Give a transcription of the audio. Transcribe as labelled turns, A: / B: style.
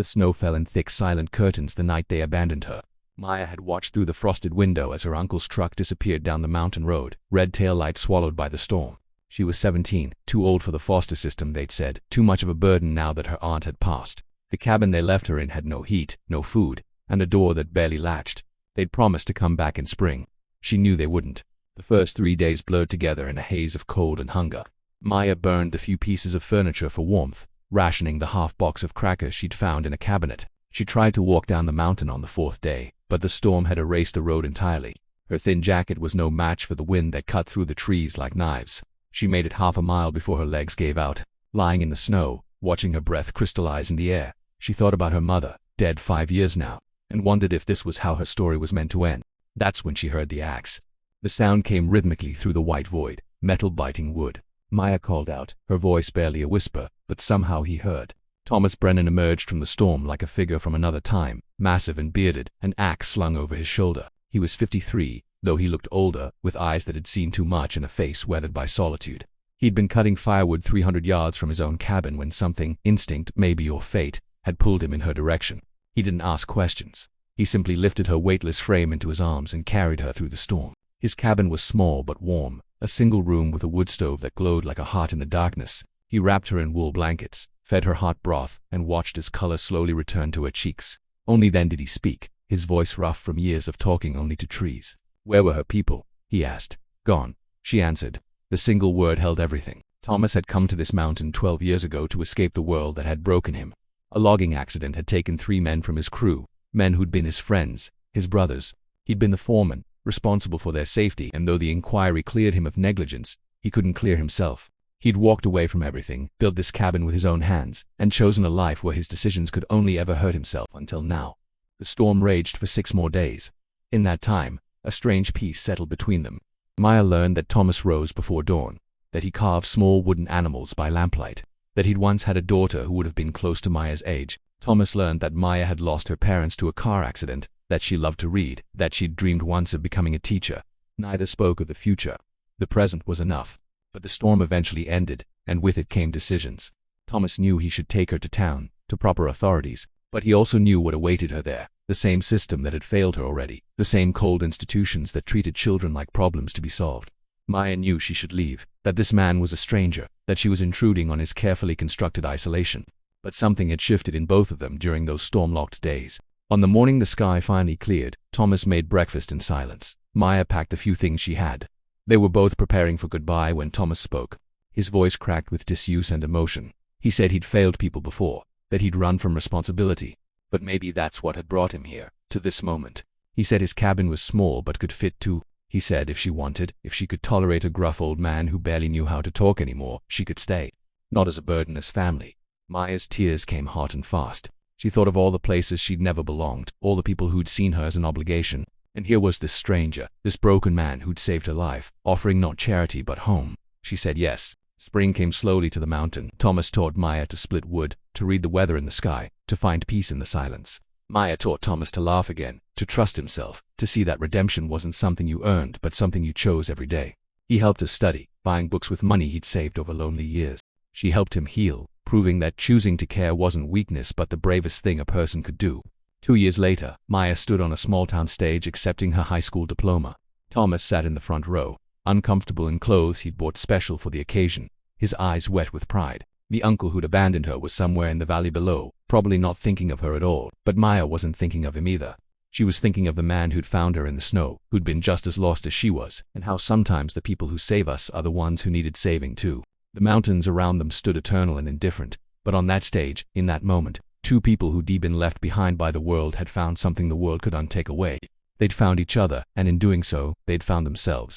A: The snow fell in thick, silent curtains the night they abandoned her. Maya had watched through the frosted window as her uncle's truck disappeared down the mountain road, red tail light swallowed by the storm. She was 17, too old for the foster system, they'd said, too much of a burden now that her aunt had passed. The cabin they left her in had no heat, no food, and a door that barely latched. They'd promised to come back in spring. She knew they wouldn't. The first 3 days blurred together in a haze of cold and hunger. Maya burned the few pieces of furniture for warmth, rationing the half box of crackers she'd found in a cabinet. She tried to walk down the mountain on the 4th day, but the storm had erased the road entirely. Her thin jacket was no match for the wind that cut through the trees like knives. She made it half a mile before her legs gave out. Lying in the snow, watching her breath crystallize in the air, she thought about her mother, dead 5 years now, and wondered if this was how her story was meant to end. That's when she heard the axe. The sound came rhythmically through the white void, metal biting wood. Maya called out, her voice barely a whisper, but somehow he heard. Thomas Brennan emerged from the storm like a figure from another time, massive and bearded, an axe slung over his shoulder. He was 53, though he looked older, with eyes that had seen too much and a face weathered by solitude. He'd been cutting firewood 300 yards from his own cabin when something, instinct, maybe, or fate, had pulled him in her direction. He didn't ask questions. He simply lifted her weightless frame into his arms and carried her through the storm. His cabin was small but warm, a single room with a wood stove that glowed like a heart in the darkness. He wrapped her in wool blankets, fed her hot broth, and watched as color slowly returned to her cheeks. Only then did he speak, his voice rough from years of talking only to trees. "Where were her people?" he asked. "Gone," she answered. The single word held everything. Thomas had come to this mountain 12 years ago to escape the world that had broken him. A logging accident had taken 3 men from his crew, men who'd been his friends, his brothers. He'd been the foreman, responsible for their safety, and though the inquiry cleared him of negligence, he couldn't clear himself. He'd walked away from everything, built this cabin with his own hands, and chosen a life where his decisions could only ever hurt himself until now. The storm raged for 6 more days. In that time, a strange peace settled between them. Maya learned that Thomas rose before dawn, that he carved small wooden animals by lamplight, that he'd once had a daughter who would have been close to Maya's age. Thomas learned that Maya had lost her parents to a car accident, that she loved to read, that she'd dreamed once of becoming a teacher. Neither spoke of the future. The present was enough. But the storm eventually ended, and with it came decisions. Thomas knew he should take her to town, to proper authorities, but he also knew what awaited her there, the same system that had failed her already, the same cold institutions that treated children like problems to be solved. Maya knew she should leave, that this man was a stranger, that she was intruding on his carefully constructed isolation. But something had shifted in both of them during those storm-locked days. On the morning the sky finally cleared, Thomas made breakfast in silence. Maya packed the few things she had. They were both preparing for goodbye when Thomas spoke. His voice cracked with disuse and emotion. He said he'd failed people before, that he'd run from responsibility. But maybe that's what had brought him here, to this moment. He said his cabin was small but could fit 2. He said if she wanted, if she could tolerate a gruff old man who barely knew how to talk anymore, she could stay. Not as a burden, as family. Maya's tears came hot and fast. She thought of all the places she'd never belonged, all the people who'd seen her as an obligation. And here was this stranger, this broken man who'd saved her life, offering not charity but home. She said yes. Spring came slowly to the mountain. Thomas taught Maya to split wood, to read the weather in the sky, to find peace in the silence. Maya taught Thomas to laugh again, to trust himself, to see that redemption wasn't something you earned but something you chose every day. He helped her study, buying books with money he'd saved over lonely years. She helped him heal, proving that choosing to care wasn't weakness but the bravest thing a person could do. 2 years later, Maya stood on a small-town stage accepting her high school diploma. Thomas sat in the front row, uncomfortable in clothes he'd bought special for the occasion, his eyes wet with pride. The uncle who'd abandoned her was somewhere in the valley below, probably not thinking of her at all, but Maya wasn't thinking of him either. She was thinking of the man who'd found her in the snow, who'd been just as lost as she was, and how sometimes the people who save us are the ones who needed saving too. The mountains around them stood eternal and indifferent, but on that stage, in that moment, 2 people who'd been left behind by the world had found something the world could untake away. They'd found each other, and in doing so, they'd found themselves.